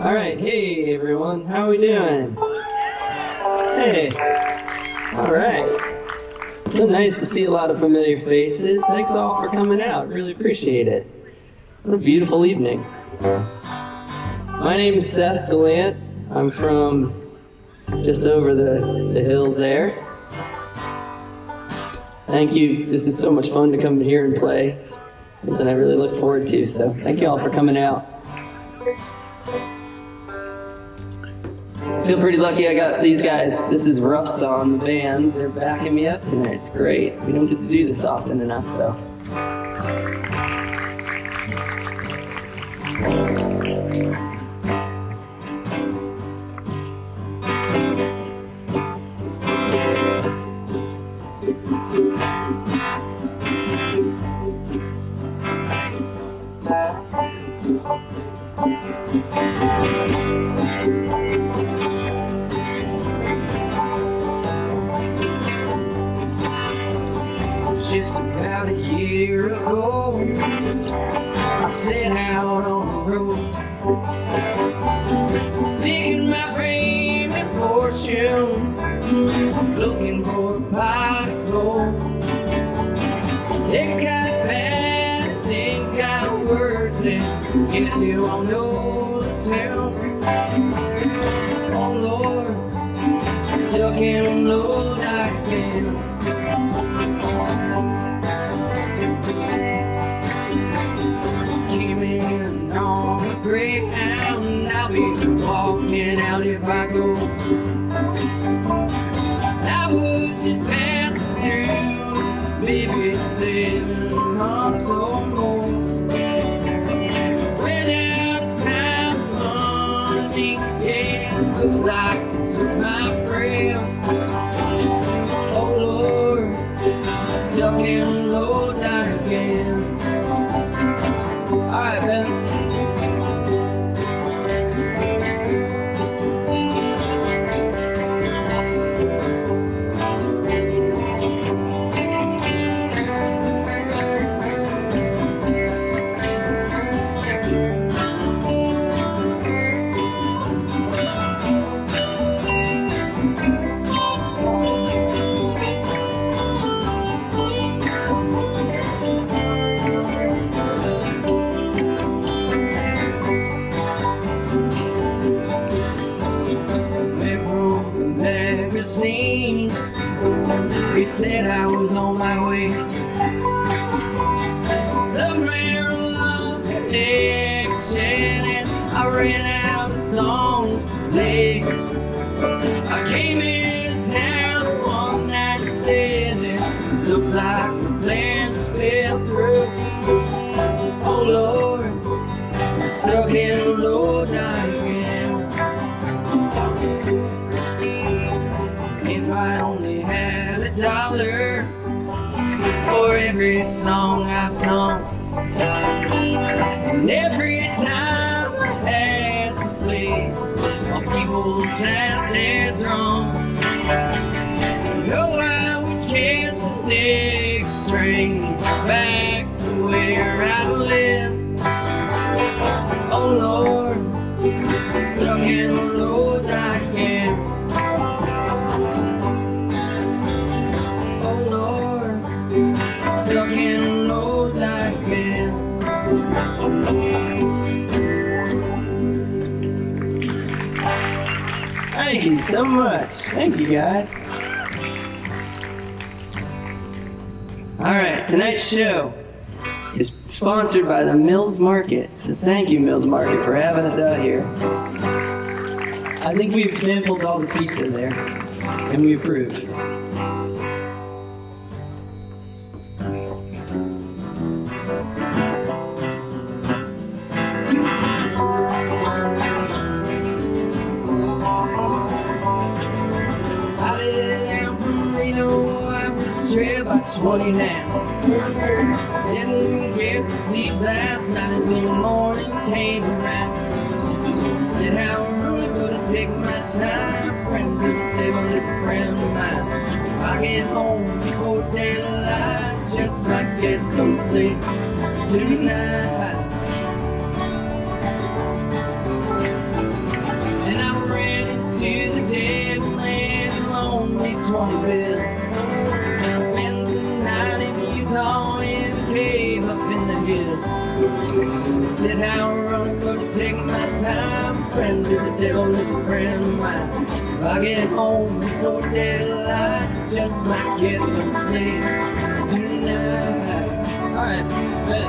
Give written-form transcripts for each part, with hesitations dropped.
All right, hey everyone, how are we doing? Hey, all right. So nice to see a lot of familiar faces. Thanks all for coming out, really appreciate it. What a beautiful evening. My name is Seth Gallant. I'm from just over the hills there. Thank you, this is so much fun to come here and play. It's something I really look forward to, so thank you all for coming out. I feel pretty lucky I got these guys. This is Sawn, the band. They're backing me up tonight. It's great. We don't get to do this often enough, so. Just about a year ago, I set out on the road, seeking my fame and fortune, looking for a pot of gold. Things got bad, things got worse, and guess you all know the tune. Oh Lord, stuck in a low dark den. Greyhound, I'll be walking out if I go. I was just passing through, maybe 7 months or more. Ran out of time, money, yeah, looks like it took my friend. Oh Lord, stuck in low down again. Alright, man. They said I was on my way. Somewhere lost connection, and I ran out of songs to play. I came into town one night instead, and looks like the plans fell through. Oh Lord, I'm stuck in a low down again. If I only had $1 for every song I've sung, and every time I had to play while people sat there drunk, I know I would catch the next train back to where I live. Oh Lord, I'm stuck in the road again. Stuck in a low again. Thank you so much. Thank you guys. Alright, tonight's show is sponsored by the Mills Market. So thank you, Mills Market, for having us out here. I think we've sampled all the pizza there, and we approve. By 20 now. Didn't get to sleep last night until the morning came around. Said how early would I take my time? Friend to the devil is a friend of mine. If I get home before daylight, just might get some sleep tonight. Said how I'm running, gonna take my time. Friend to the devil is a friend of mine. If I get home before daylight, just might get some sleep tonight. Alright, bet.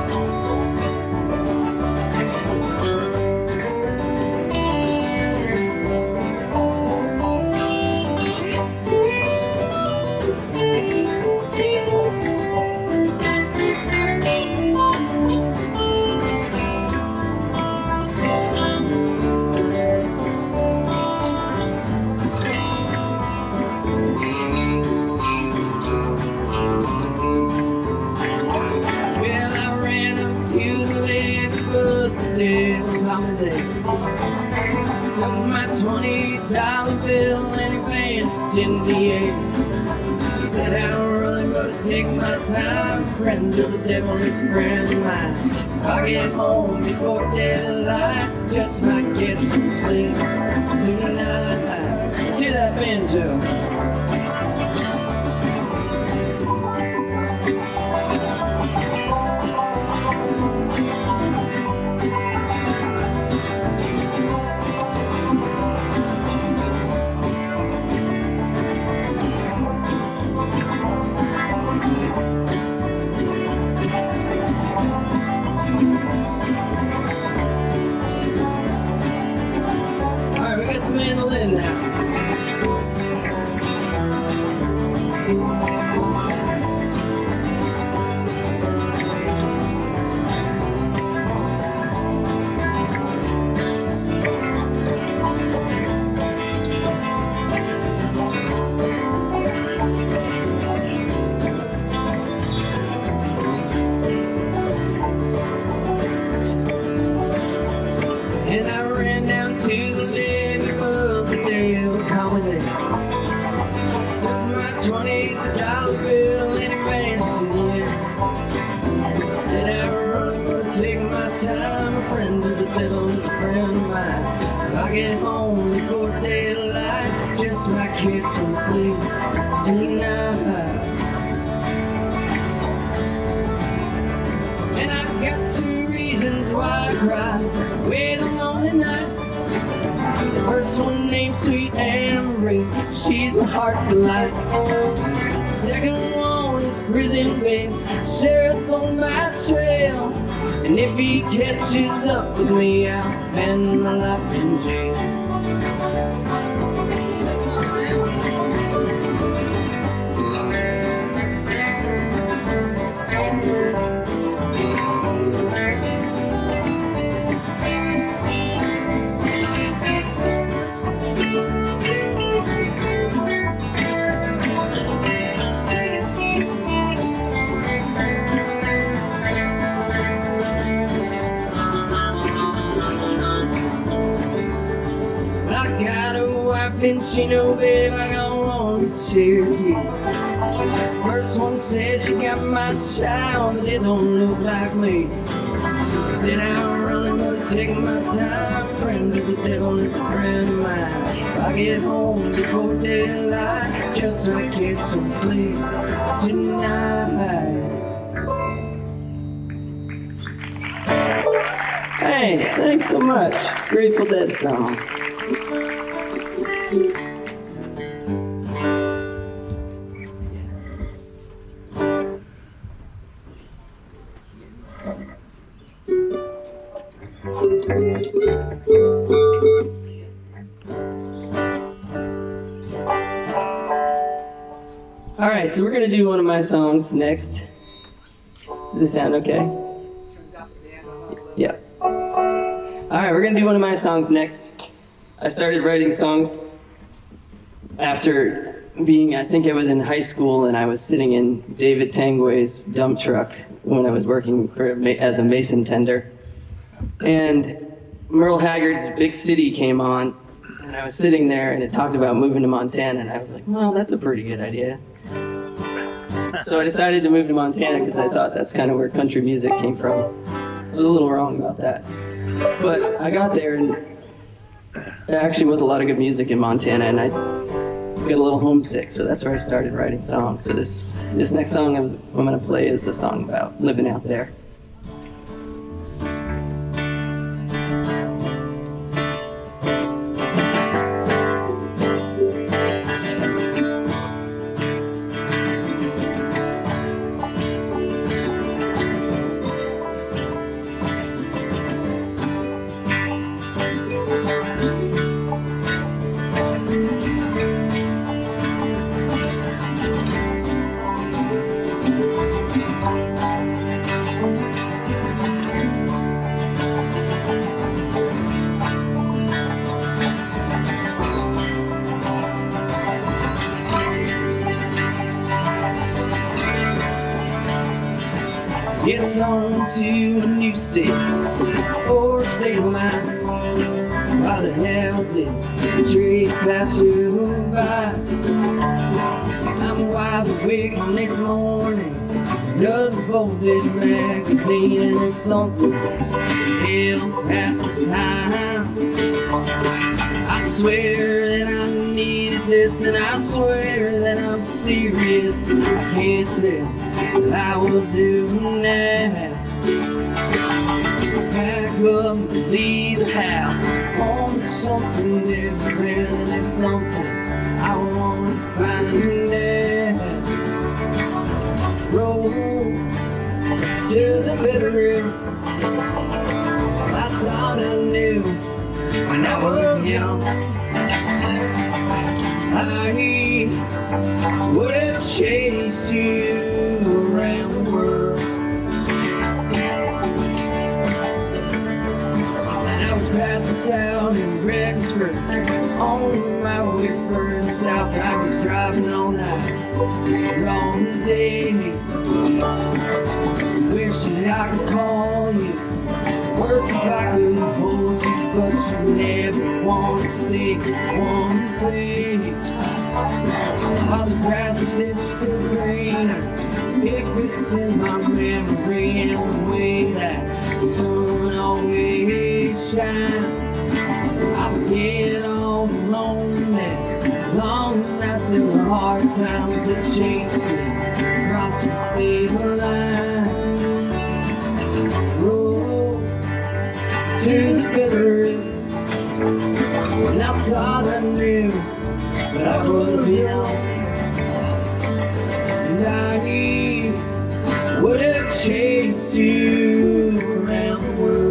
Took my $20 bill and it vanished in the air. Said I'm running, gonna take my time. Friend of the devil is a friend of mine. If I get home before daylight, just might get some sleep tonight. Let's hear that banjo. Mandolin now. And I ran down to the levee for the devil coming in. Took my $20 bill and it vanished in the air. Said I'm running, gonna take my time. A friend of the devil is a friend of mine. If I get home before daylight, just might get some sleep tonight. And I've got 2 reasons why I cry with a lonely night. The first one named Sweet Anne Marie, she's my heart's delight. The second one is prison babe, sheriff's on my trail. And if he catches up with me, I'll spend my life in jail. And she know, babe, I got one Cherokee. First one said she got my child, but they don't look like me. Said I'm running, gonna take my time. Friend of the devil is a friend of mine. If I get home before daylight, just might get some sleep tonight. Thanks so much. Grateful Dead song. Alright, so we're going to do one of my songs next. Does this sound okay? Yeah. Alright, we're going to do one of my songs next. I started writing songs after being, I think I was in high school, and I was sitting in David Tangway's dump truck when I was working as a mason tender. And Merle Haggard's Big City came on, and I was sitting there, and it talked about moving to Montana, and I was like, well, that's a pretty good idea. So I decided to move to Montana because I thought that's kind of where country music came from. I was a little wrong about that. But I got there, and there actually was a lot of good music in Montana, and I got a little homesick, so that's where I started writing songs. So this next song I'm going to play is a song about living out there. Yes, home to a new state or state of mind. While the houses trees pass you by, I'm wide awake the next morning, another folded magazine, and there's something hell past the time. I swear that I needed this, and I swear that I'm serious. I can't tell what I will do now. Pack up and leave the house on to something different, and there's something I want to find out. Roll to the bedroom. I thought I knew when I was young. I would have chased you around the world. And I was passed out in Rexford on my way further south. I was driving all night, wrong day. Wish that I could call you, worse if I could hold you, but you never want to stay one thing. While the grass is still greener, if it's in my memory, and the way that the sun always shines, I forget all the loneliness, long nights and the hard times that chase me across the state line. Roll to the bedroom, and I thought I knew, but I was young, and I would have chased you around the world.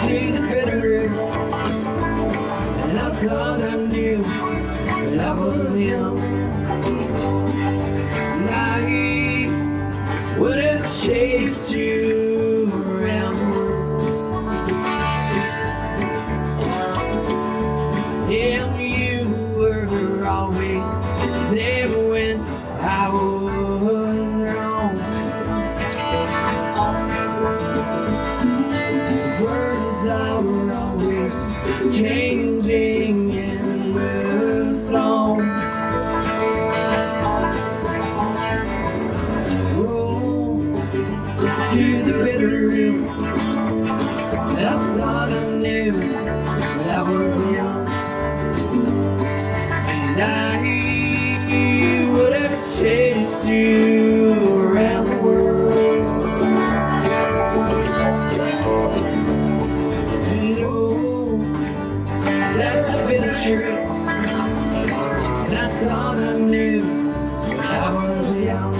To the bedroom, and I thought I knew, but I was young, and I would have chased you around the world. And you were always there when I was wrong. Words are always changing in the song. Roll to the bedroom, and I thought I knew, but I was young, and I would have chased you around the world. That's a bit of truth, and I thought I knew I was young,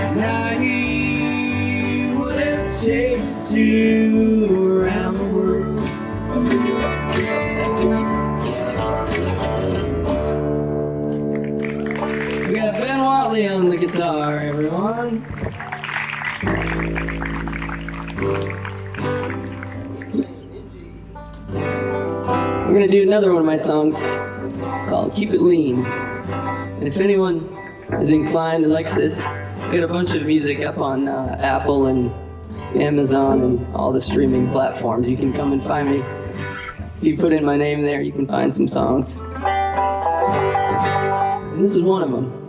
and I would have chased you around the world. We got Ben Watley on the guitar, everyone. We're going to do another one of my songs called Keep It Lean. And if anyone is inclined and likes this, I got a bunch of music up on Apple and Amazon and all the streaming platforms. You can come and find me. If you put in my name there, you can find some songs. And this is one of them.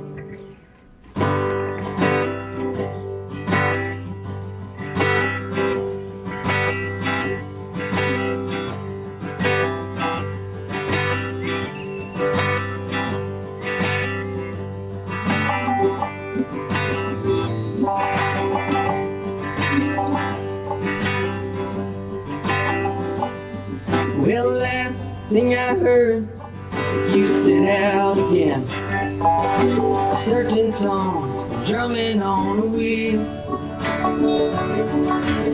Well, last thing I heard, you set out again, searching songs, drumming on the wheel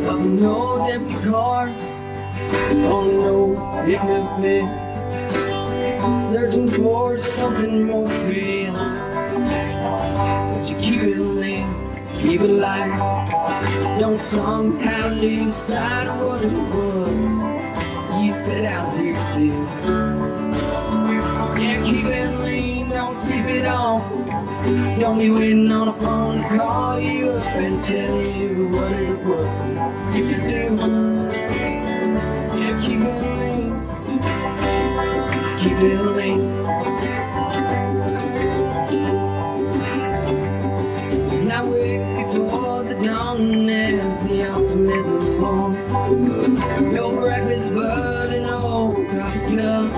of an old empty car on an old pickup bed, searching for something more real. But you keep it lean, keep it light, don't somehow lose sight of what it was you set out here to do. Yeah, keep it lean, don't keep it on. Don't be waiting on a phone to call you up and tell you what it was you could do. Yeah, keep it lean, keep it lean. Now wake before the dawn as the optimism born. No breakfast but an old coffee cup.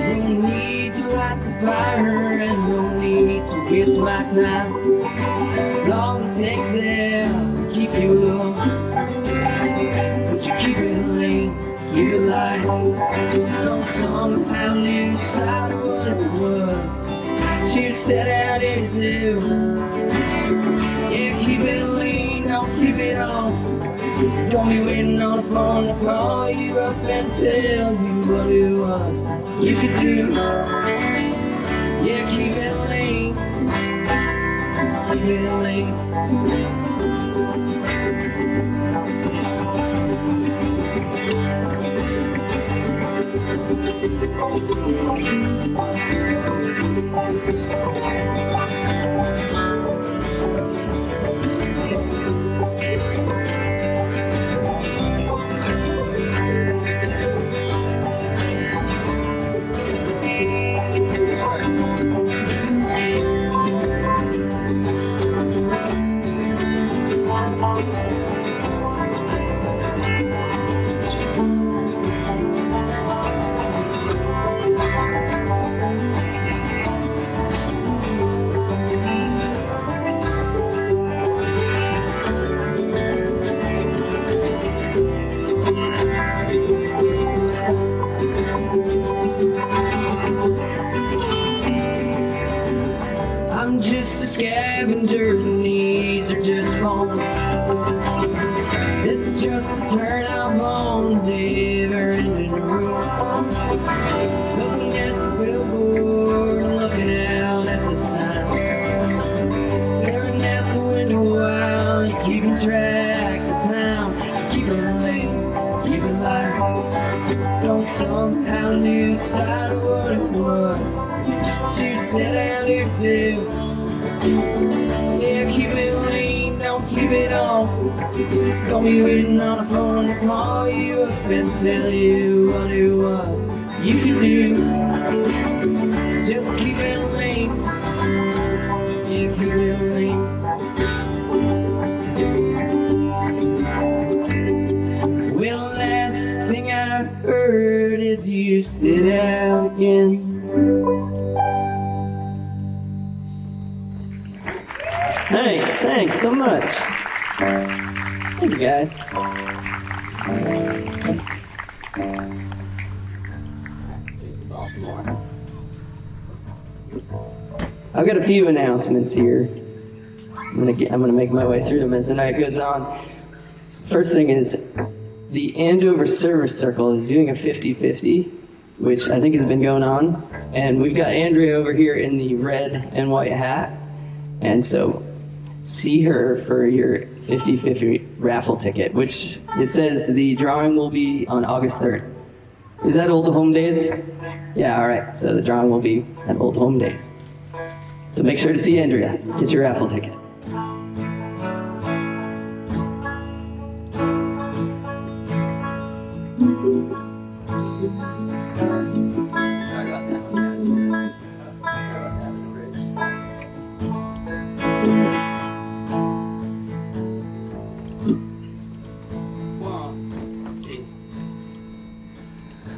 No need to light the fire and no need to waste my time with all the things that keep you up. But you keep it lean, keep it light, don't somehow lose sight of what it was she set out here to do. Yeah, keep it lean, don't keep it on. Don't be waiting on the phone to call you up and tell you what it was you could do. Yeah, keep it lean, keep it lean. I'm just a scavenger and these are just fun. This is just a turn I've on, never ending road. Looking at the billboard and looking out at the sign, staring at the window while you're keeping track of time. Keep it lean, keep it light, don't somehow lose sight of what it was she set out here to do. Yeah, keep it lean, don't keep it on. Don't be waiting on the phone to call you up and tell you what it was you could do. Just keep it lean, yeah, keep it lean. Well, last thing I heard is you sit out again. Thanks so much. Thank you guys. I've got a few announcements here. I'm gonna make my way through them as the night goes on. First thing is, the Andover Service Circle is doing a 50-50, which I think has been going on. And we've got Andrea over here in the red and white hat. And so see her for your 50-50 raffle ticket, which it says the drawing will be on August 3rd. Is that Old Home Days? Yeah, all right. So the drawing will be at Old Home Days. So make sure to see Andrea. Get your raffle ticket.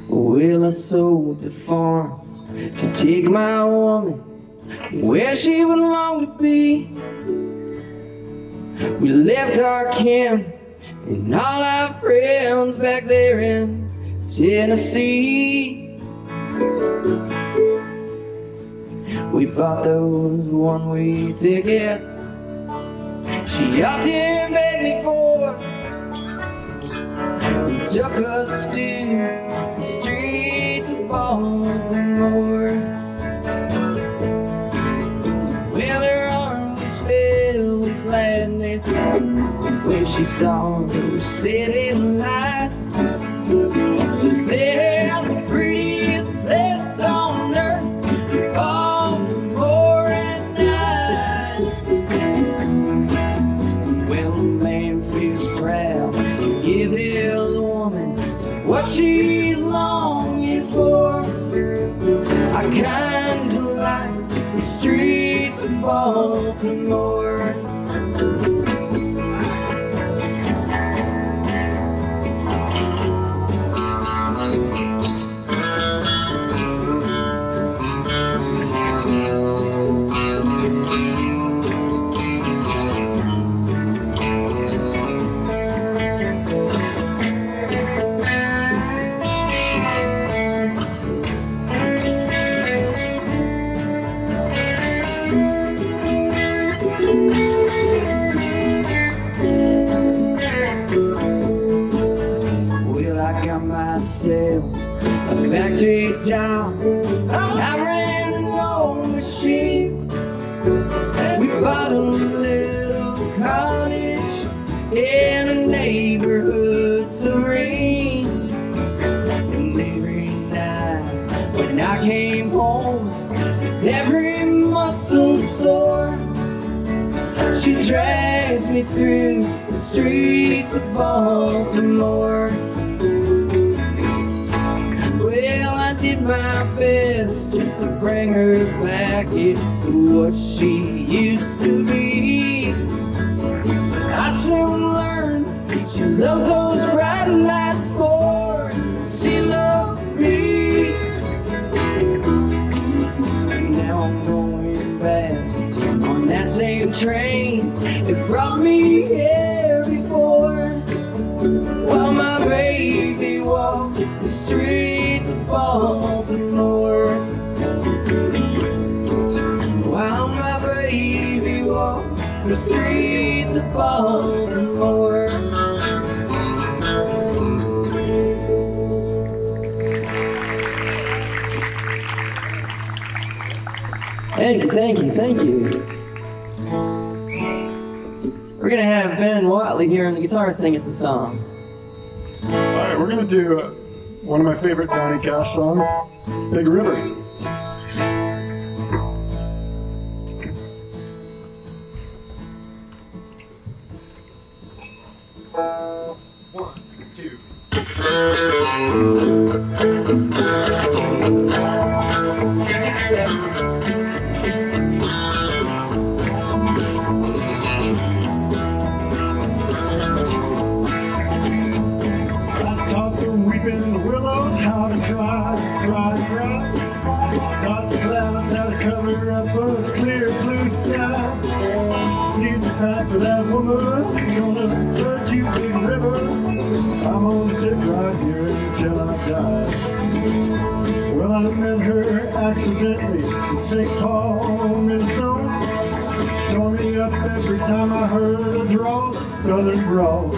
Well, I sold the farm to take my woman where she would long to be. We left our camp and all our friends back there in Tennessee. We bought those one-way tickets she often begged me for, and took us to the streets of Baltimore. Well, her arm was filled with gladness when she saw those city lights. She said, "The prettiest place on earth is Baltimore at night." Well, a man feels proud to give his woman what she's longing for. I kinda like the streets of Baltimore. Myself a factory job, I ran an old machine. We bought a little cottage in a neighborhood serene. And every night when I came home, every muscle sore, she drags me through the streets of Baltimore. Well, I did my best just to bring her back into what she used to be. I soon learned she loves those bright lights more than she loves me. Now I'm going back on that same train that brought me here before, while my baby walks the streets of Baltimore. While my baby walks the streets of Baltimore. Thank you, thank you, thank you. We're gonna have Ben Watley here on the guitar sing us a song. All right, we're gonna do one of my favorite Johnny Cash songs, Big River. One, two. How to cry, cry, cry. Taught the clouds how to cover up a clear blue sky. Tears a pack for that woman, gonna flood you, Big River. I'm gonna sit right here until I die. Well, I met her accidentally in St. Paul, Minnesota. Tore me up every time I heard a drawl, the southern drawl.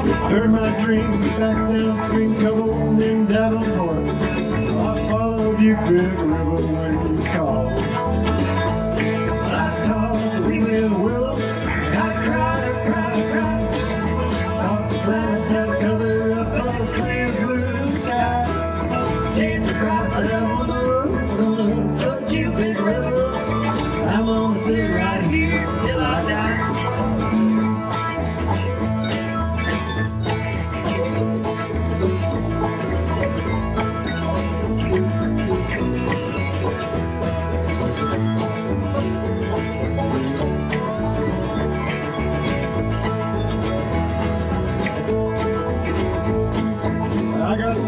Heard my dream back down stream, cold in Davenport. I followed you, Big River, when you called. I taught the weeping willow how to cry, cry, cry. Taught the clouds how to cover up a clear blue sky. Tears to cry for that woman, gonna flood you, Big River. I'm gonna sit right here till I die.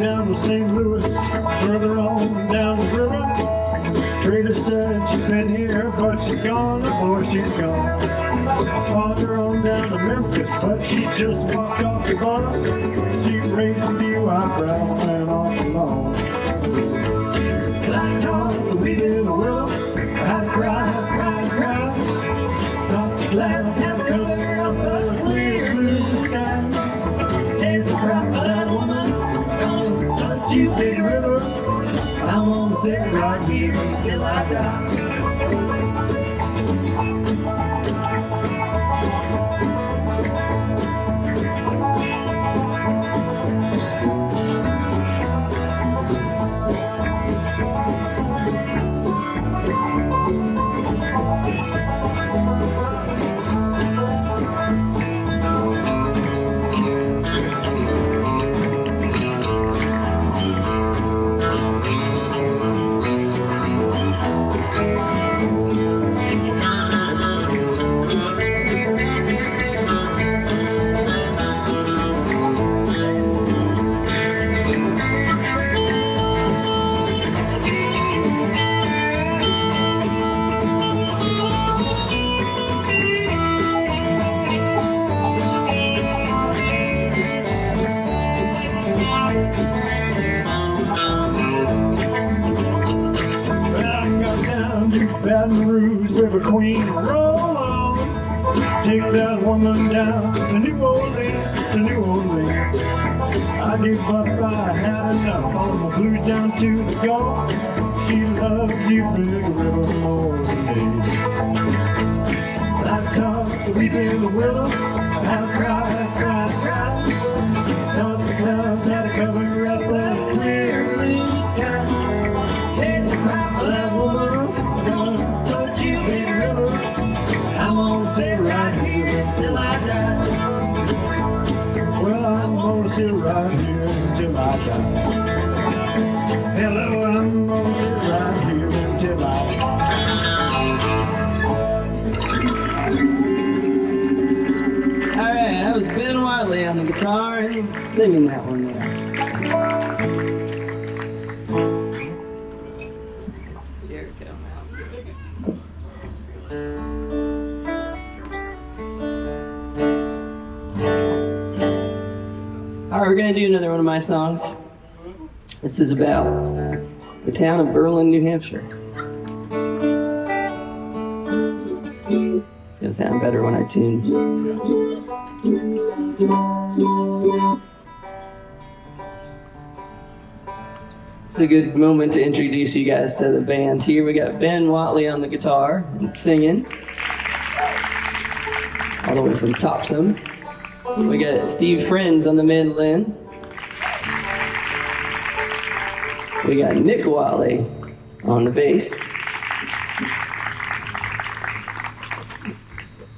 Down to St. Louis, further on down the river. Trader said she'd been here, but she's gone before she's gone. I followed her on down to Memphis, but she just walked off the bus. She raised a few eyebrows and went off alone. Well, I talked the wind in the willow, how to cry, cry, cry. Talked the clouds, how to cover up a clear blue sky. Takes a crop of that woman, gonna let you big river. I'm gonna sit right here until I die. Baton Rouge, River Queen, roll on. Take that woman down to New Orleans, to New Orleans. I gave up, I had enough. All my blues down to the Gulf. She loves you, Big River, more than me. Well, I talked the weed in the willow, how to cry, cry, cry. Talked the clouds, how to cover up a clear blue sky. Takes a cry for that woman, gonna put you in a river. I'm gonna sit right here until I die. Well, I'm gonna sit right here until I die. Hello, I'm gonna sit right here until I die. Alright, that was Ben Wiley on the guitar singing that one there. Alright, we're going to do another one of my songs. This is about the town of Berlin, New Hampshire. It's going to sound better when I tune. It's a good moment to introduce you guys to the band here. We got Ben Watley on the guitar singing, all the way from Topsom. We got Steve Friends on the mandolin. We got Nick Watley on the bass.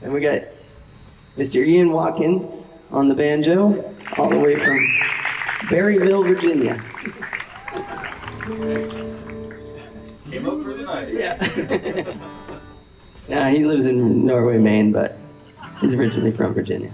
And we got Mr. Ian Watkins on the banjo, all the way from Berryville, Virginia. Came up for the night. Yeah. Now he lives in Norway, Maine, but he's originally from Virginia.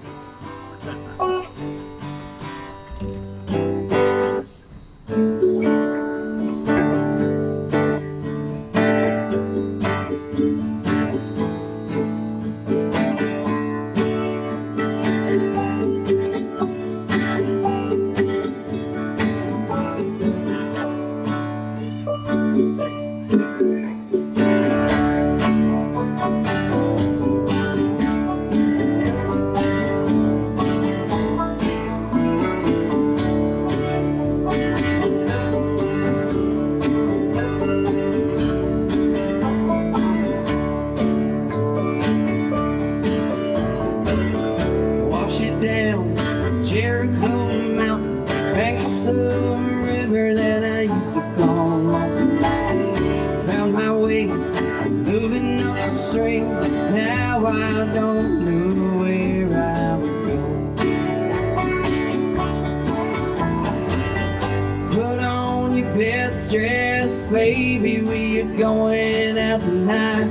Baby, we are going out tonight,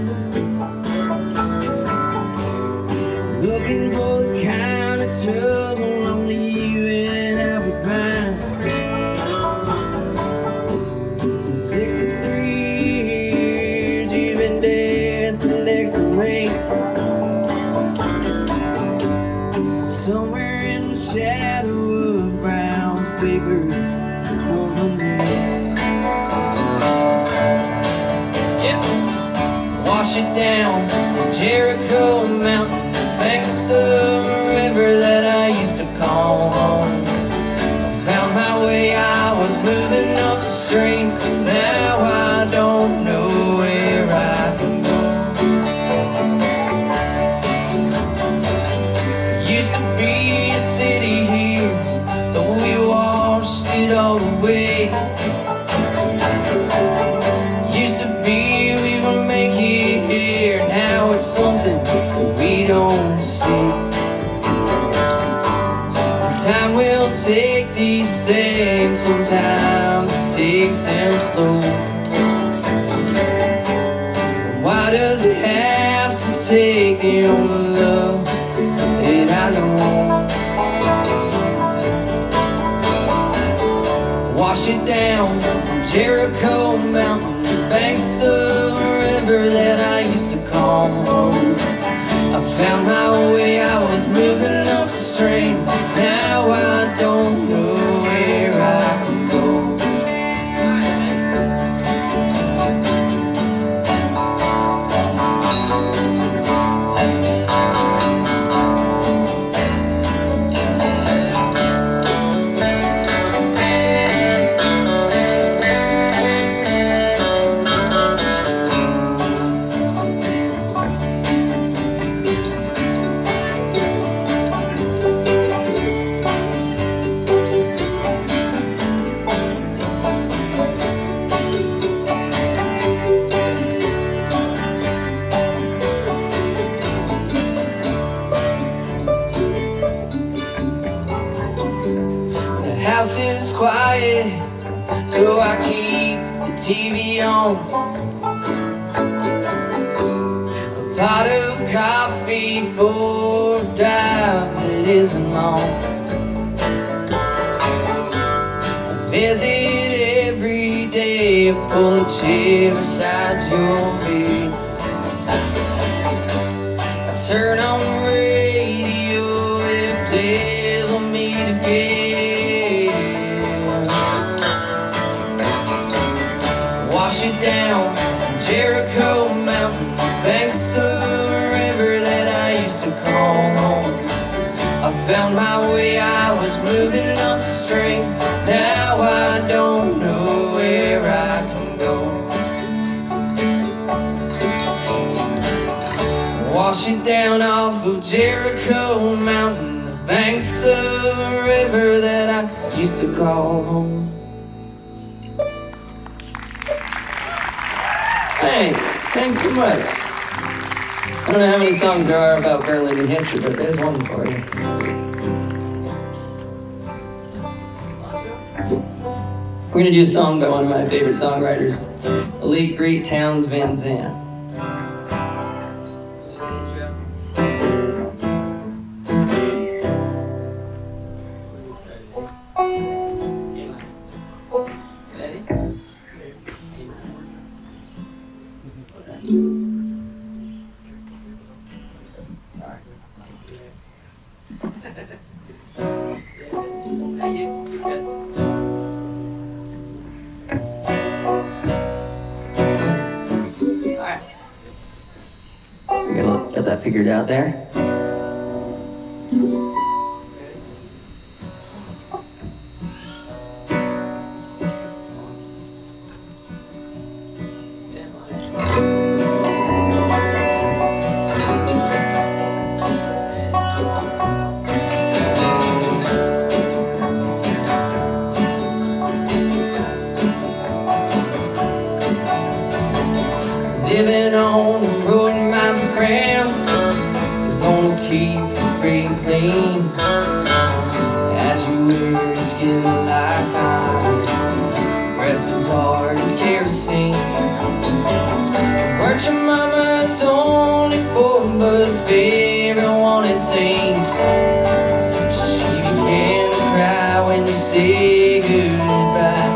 looking for the kind of trouble only you and I would find. 63 years you've been dancing next to me. somewhere in the shadow of brown paper on the moon. Yeah. Wash it down, Jericho Mountain, banks of a river that I used to call home. I found my way, I was moving upstream. Now I don't know where I can go. There used to be a city here, but we washed it all away. Used to be we would make it here, now it's something we don't see. Time will take these things, sometimes it takes them slow. Why does it have to take the only love that I know? Wash it down, Jericho Mountain, banks of a river that I used to call home. I found my way, I was moving upstream. Now I don't know where I can go. The house is quiet, so I keep the TV on. A pot of coffee for a drive that isn't long. I visit every day, I pull a chair beside your bed. I turn on the radio, it plays on me again. Wash it down, Jericho Mountain, banks of a river that I used to call home. I found my way, I was moving upstream. Now I don't know where I can go. Wash it down off of Jericho Mountain, the banks of a river that I used to call home. Thanks so much. I don't know how many songs there are about Berlin, New Hampshire, but there's one for you. We're gonna do a song by one of my favorite songwriters, the late great Townes Van Zandt. We're gonna get that figured out there. Living on the road, my friend, is gonna keep you free and clean. As you wear your skin like iron, rest as hard as kerosene. Weren't your mama's only boy, but a favorite one it seemed. She began to cry when you say goodbye.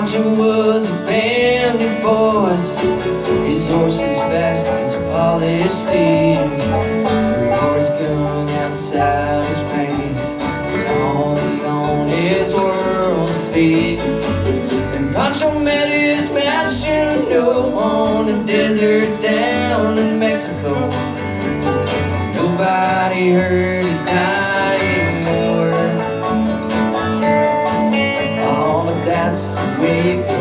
Pancho was a bandit boss. His horse as fast as polished steel. He wore his gun outside his pants, and all he owned his world feed. And Pancho met his match, you know, on the deserts down in Mexico. Nobody heard his dying word. Oh, but that's the way it goes.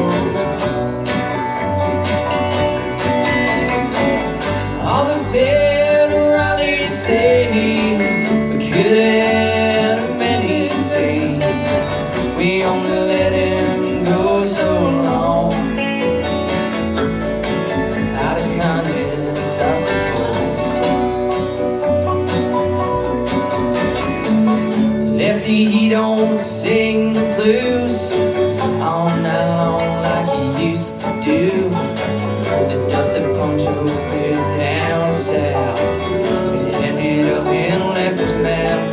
All the federales say we could have had many days. We only let him go so long. Out of kindness, I suppose. Lefty, he don't sing the blues all night long like he used to do. The dust that Pancho bit down south, it ended up and left his mouth.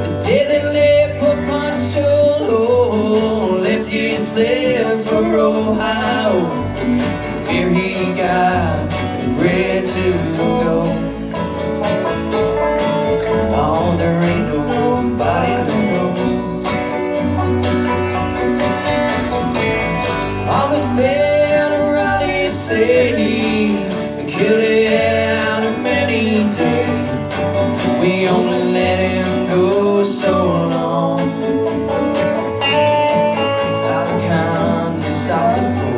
The day that left poor Pancho low, Lefty fled for Ohio, where he got ready to go. Oh, there ain't nobody knows. All the federales say we killed it out of many days. We only let him go so long. Out of kindness, I suppose.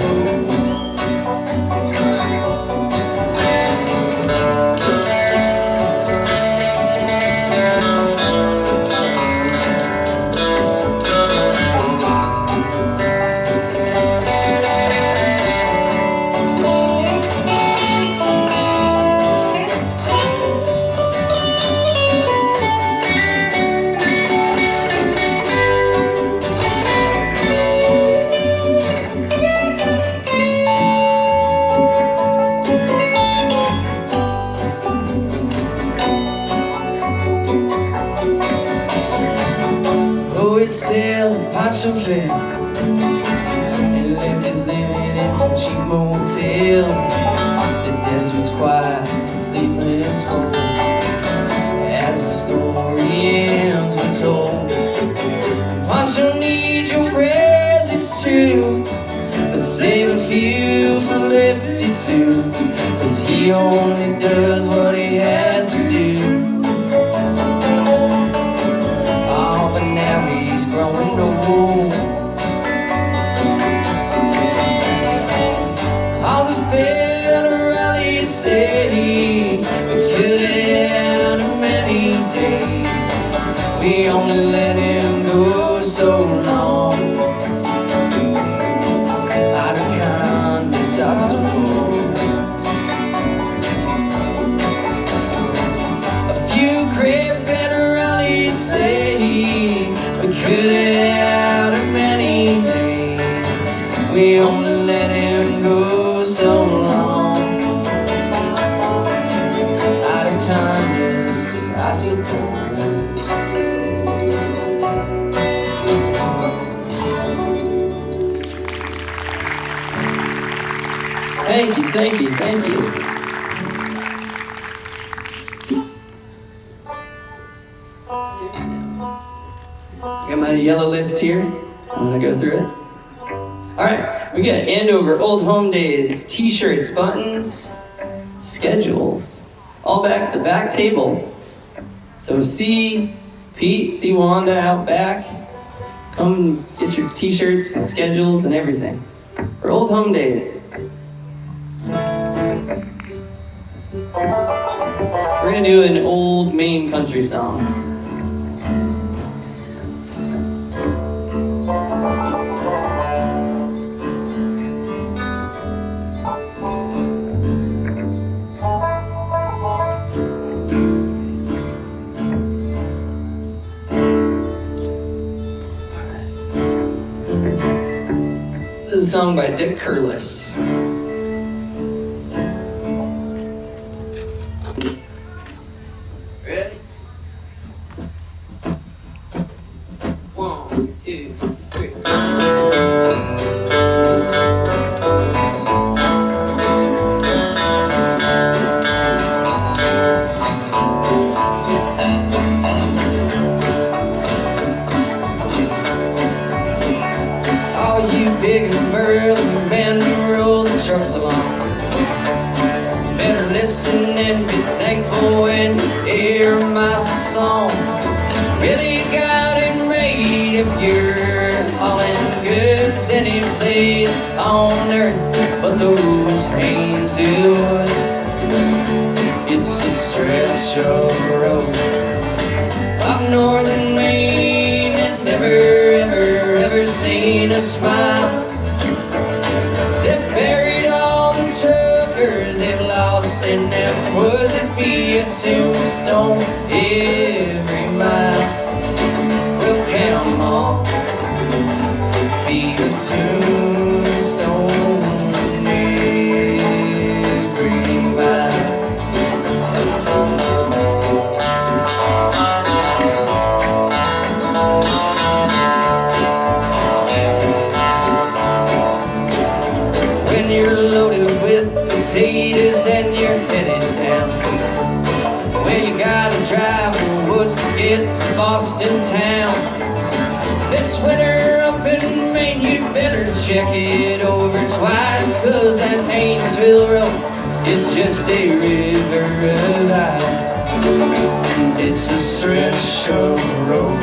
Sailed a Pancho Fan and left his living in some cheap motel. The desert's quiet, Cleveland's cold. As the story ends, we're told Pancho needs your prayers, it's true, but save a few for Lefty too, 'cause he only does what he has to do. Growing old. All the federales say we could have had many days. We only let him go so long. Out of kindness, I suppose. A few great federales say we could have had many days. We only let him go so long. Out of kindness, I suppose. Thank you, thank you, thank you. I got my yellow list here. I'm gonna go through it. All right, we got Andover, Old Home Days, t-shirts, buttons, schedules, all back at the back table. So see Pete, see Wanda out back. Come get your t-shirts and schedules and everything for Old Home Days. We're gonna do an old Maine country song. This is a song by Dick Curlis. Ready? 1, 2, 3. for the men who roll the trucks along. Better listen and be thankful when you hear my song. Really got it made if you're hauling goods any place on earth but those range hills. It's a stretch of road up northern Maine. It's never, ever, ever seen a smile. They've buried all the truckers they've lost in them woods. It'd be a tombstone every mile. We'll count them all, be a tombstone every mile. When you're loaded with potatoes and you're headed down, well, you gotta drive the woods to get to Boston town. If it's winter up in Maine, you'd better check it over twice, 'cause that Haynesville Road is just a river of ice. It's a stretch of road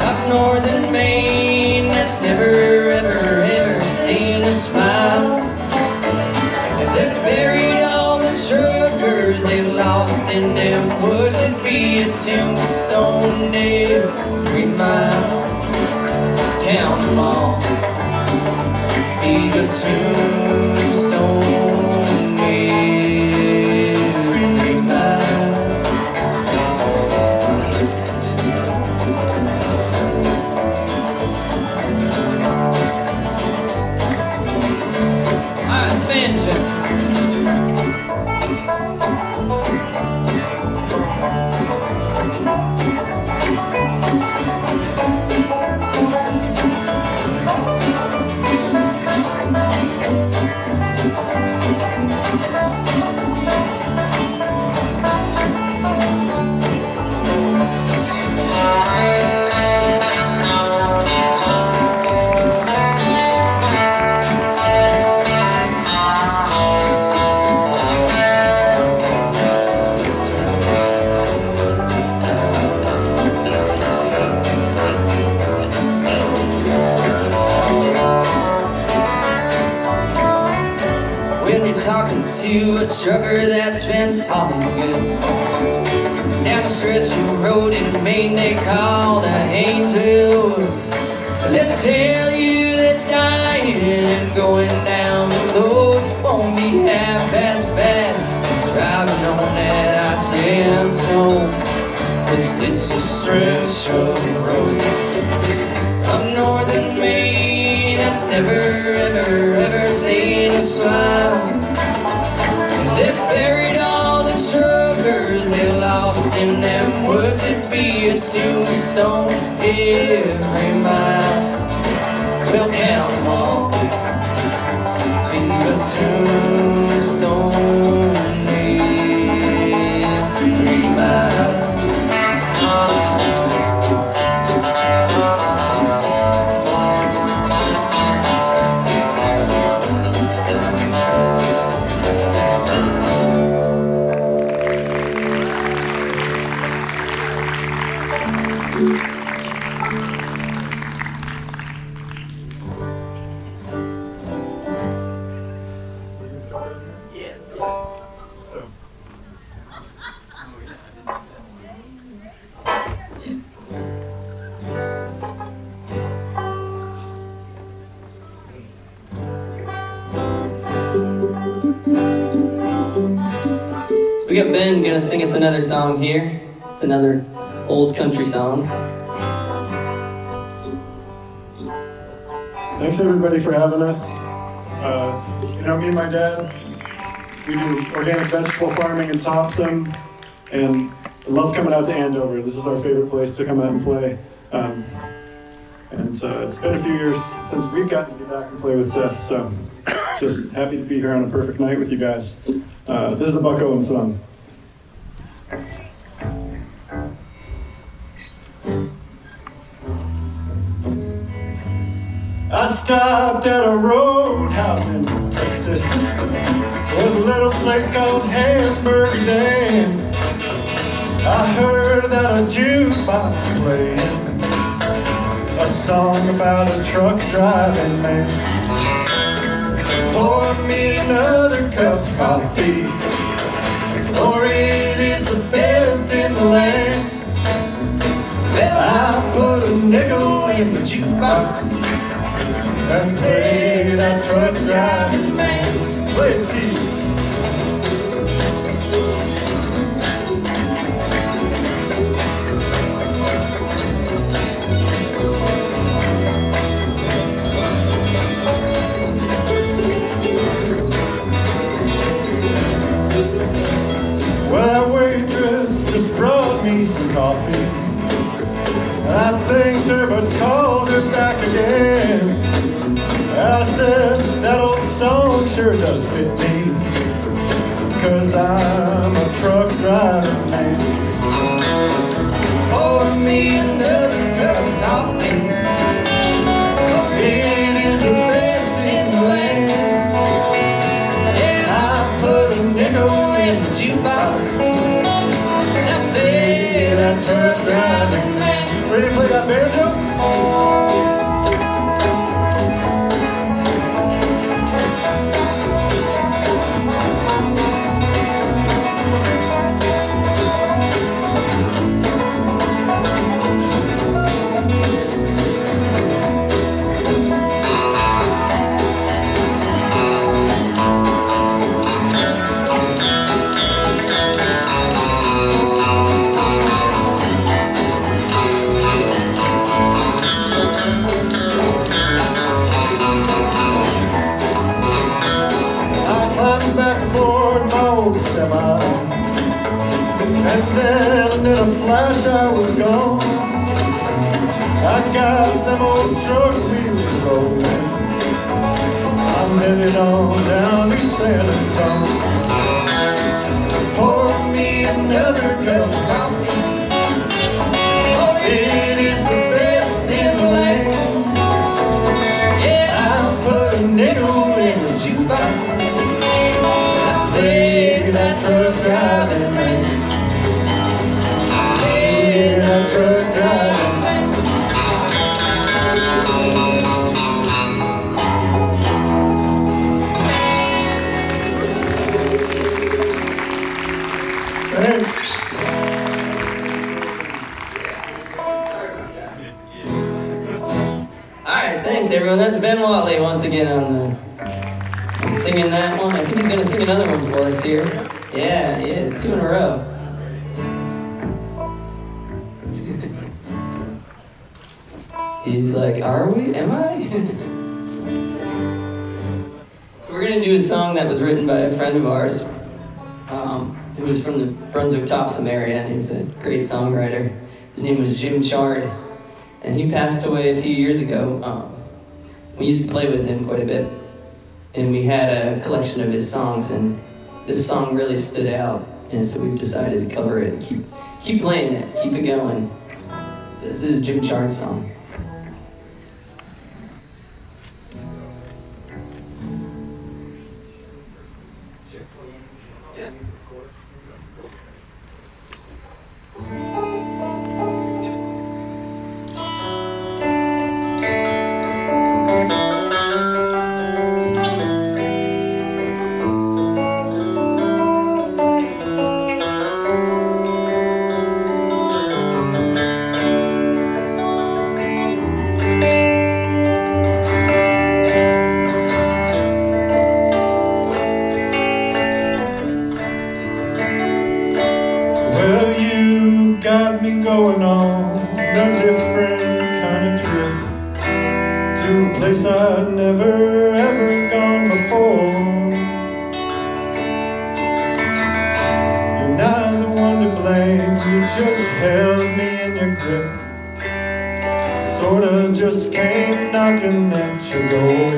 up northern Maine that's never, ever, ever seen a smile. If they've buried all the truckers they've lost in them woods, it'd be a tombstone every mile. Count them all, be a tombstone every mile. Alright, banjo. Talking to a trucker that's been hauling good down the stretch of road in Maine they call the Haynesville Woods. They'll tell you that dying and going down the road won't be half as bad as driving on that icy and snow. 'Cause it's a stretch of road up northern Maine that's never, ever, ever seen a smile. They buried all the truckers they lost in them woods. It'd be a tombstone every mile. We'll count them all, be a tombstone every mile. We got Ben gonna sing us another song here. It's another old country song. Thanks everybody for having us. Me and my dad, we do organic vegetable farming in Thompson, and I love coming out to Andover. This is our favorite place to come out and play. It's been a few years since we've gotten to be back and play with Seth, so just happy to be here on a perfect night with you guys. This is a Buck Owens song. I stopped at a roadhouse in Texas. There's a little place called Hamburger Dance. I heard that a jukebox playing a song about a truck driving man. Pour me another cup of coffee, or it is the best in the land. Well, I put a nickel in the jukebox and play that truck driving man. Play it, Steve. Well, that waitress just brought me some coffee. I thanked her but called her back again. I said, that old song sure does fit me, 'cause I'm a truck driving man. Pour me another cup of coffee, it is the best in the land. And I put a nickel in the jukebox and I play that truck driving man. Ready to play that banjo? Semi, and then in a flash I was gone. I got them old truck wheels rolling. I'm headed on down to San Antonio. Pour me another cup of coffee, oh, it is the best in the land. Yeah, I put a nickel in the jukebox, that truck driving man. Hey, that truck driving man. Thanks. Alright, thanks everyone. That's Ben Watley once again on singing that one. I think he's going to sing another one for us here. Yeah, he is. 2 in a row. He's like, are we? Am I? We're going to do a song that was written by a friend of ours who was from the Brunswick-Topsom area, and he's a great songwriter. His name was Jim Chard, and he passed away a few years ago. We used to play with him quite a bit, and we had a collection of his songs, and this song really stood out, and so we've decided to cover it and keep playing it, keep it going. This is a Jim Chard song. Going on a different kind of trip to a place I'd never ever gone before. You're not the one to blame, you just held me in your grip, sorta just came knocking at your door.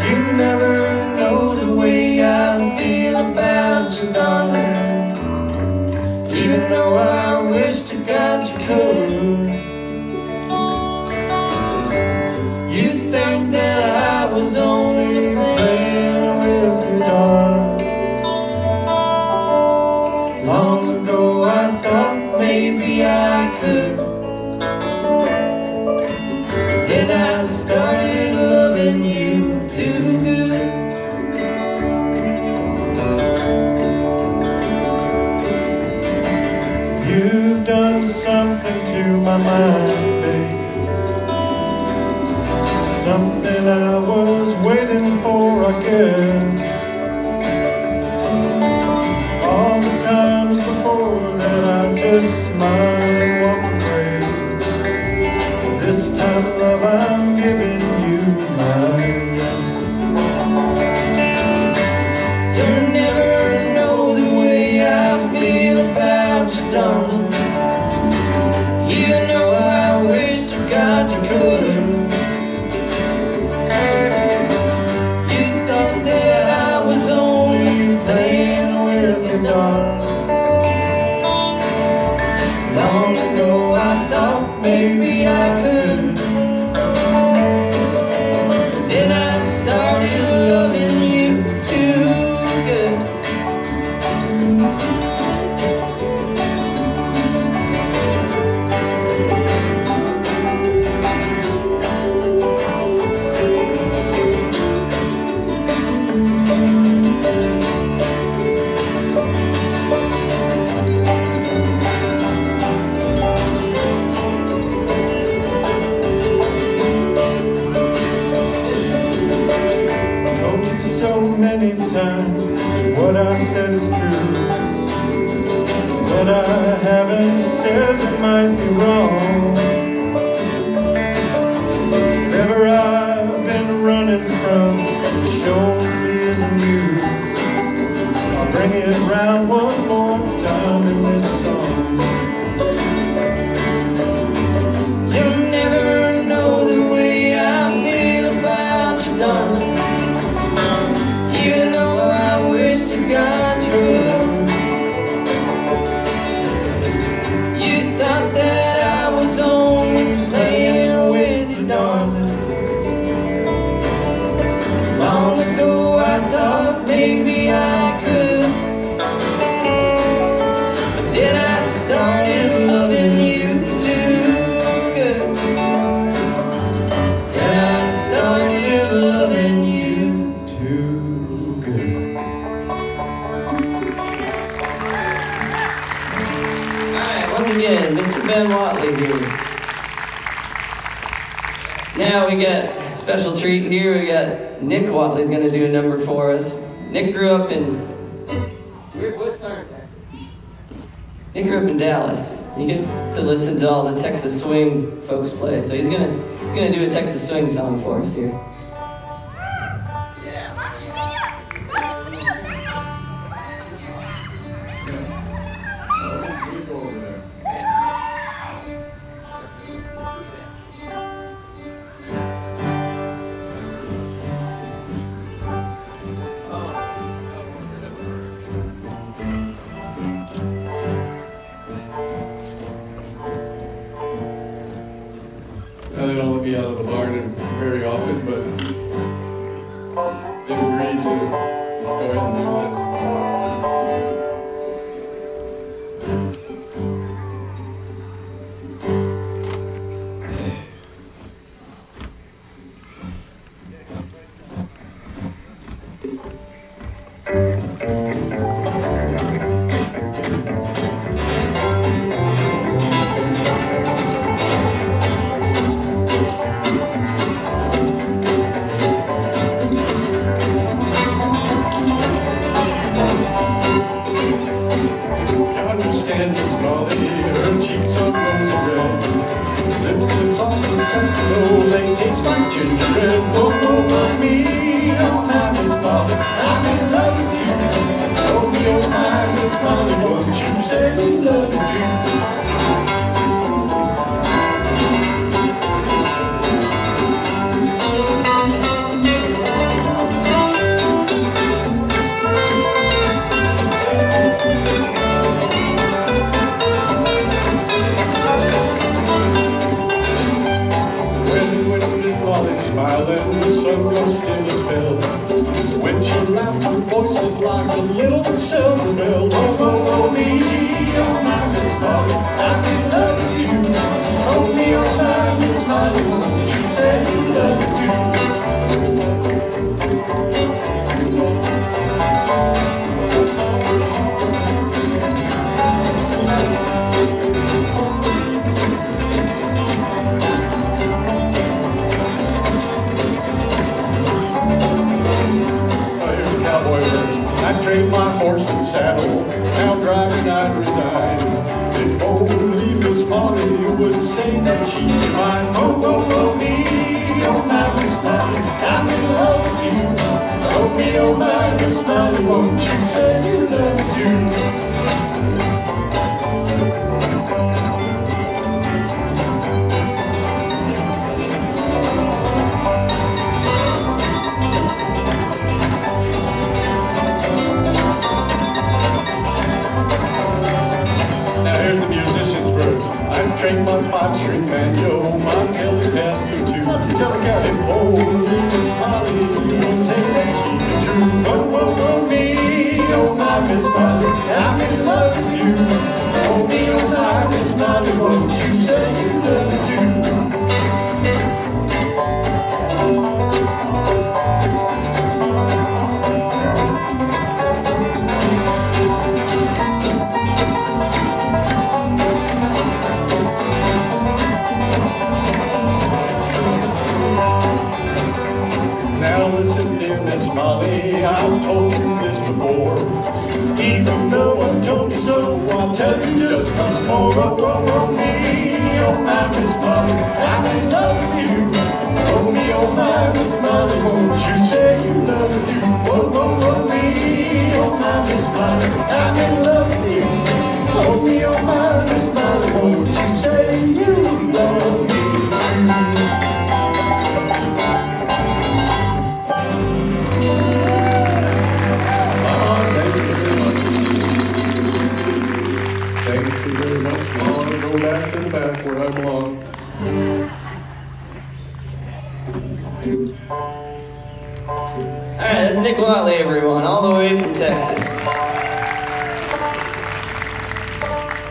You never know the way I feel about you, darling, even though I wish to God you could. too good. You've done something to my mind, babe. Something I was waiting for, I guess. All the times before that I just smiled and walked away. This time, love, I'm giving you my yes. You'll never know the way I feel about you, darling. Even though I wish to God you couldn't. You thought that I was only playing with you, darling. Long ago I thought maybe I could. Then I started loving you too good. So many times what I said is true. What I haven't said that might be wrong. Whatever I've been running from, it surely isn't you. So I'll bring it round one more time in this song. You'll never know the way I feel about you, darling. Even though I wish to God you would. You thought that I was only playing with you, darling. Long ago I thought maybe I could. But then I started loving you too good. Then I started loving you. Once again, Mr. Ben Watley here. Now we got a special treat here. We got Nick Watley's going to do a number for us. Nick grew up in Dallas. You get to listen to all the Texas swing folks play. So he's gonna do a Texas swing song for us here. I don't let me out of the barn very often, but they've agreed to go ahead and do this. Smiling, the sun goes dim as pale. When she laughs, her voice is like a little silver bell. Oh, oh, oh, me, oh, my Miss Molly, I'm in love with you. Oh, me, oh, my Miss Molly, won't you say you love me too? saddle. Now driving I'd resign. If only Miss Molly would say that she'd be mine. Oh, oh, oh, me, oh my Miss Molly, I'm in love with you. Oh me, oh my Miss Molly, won't you say you love me too? Here's the musician's verse. I've trained my 5-string banjo, my Telecaster too. If only Miss Molly would say that she'd be true. Oh, oh, oh, me, oh my Miss Molly, I'm in love with you. Oh me, oh my Miss Molly, won't you say you love me too? Now listen, dear Miss Molly, I've told you this before. Even though I've told you so, I'll tell you just once more. Oh, oh, oh, me, oh my Miss Molly, I'm in love with you. Oh me, oh my Miss Molly, won't you say you love me too? Oh, oh, oh, me, oh my Miss Molly, I'm in love with you. Oh me, oh my Miss Molly, won't you say you love me too? Thanks very much. Now I go back to the back where I belong. Alright, that's Nick Watley, everyone, all the way from Texas.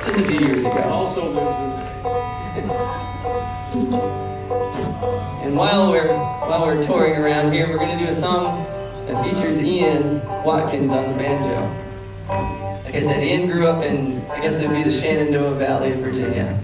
Just a few years ago. Also lives And while we're touring around here, we're going to do a song that features Ian Watkins on the banjo. Like I said, Ian grew up in, I guess it would be the Shenandoah Valley of Virginia.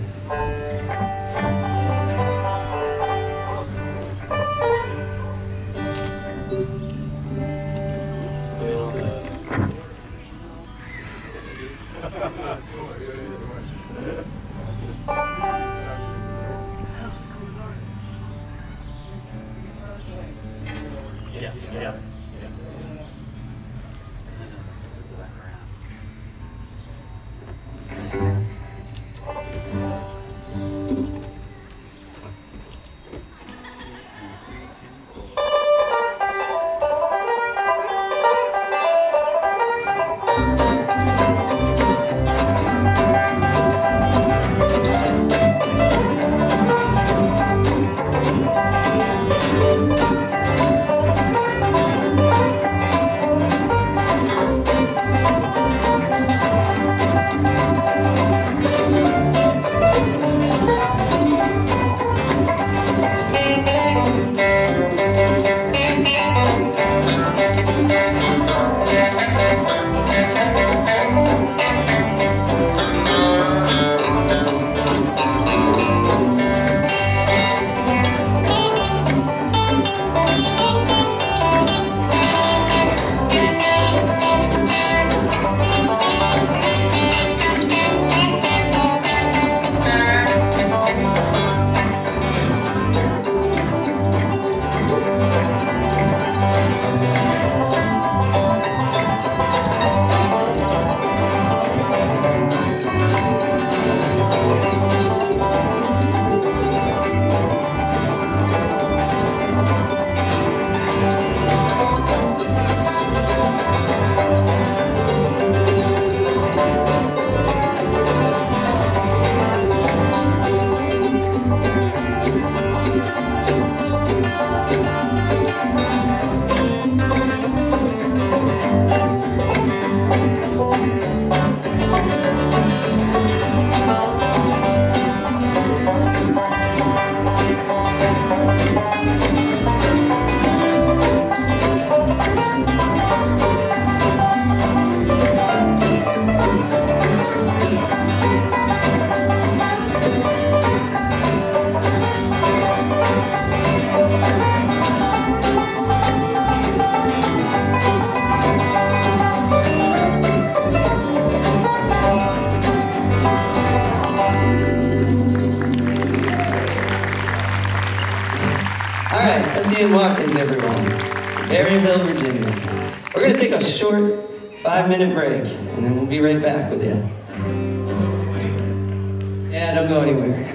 Maxine Watkins, everyone. Berryville, Virginia. We're going to take a short 5-minute break, and then we'll be right back with you. Yeah, don't go anywhere.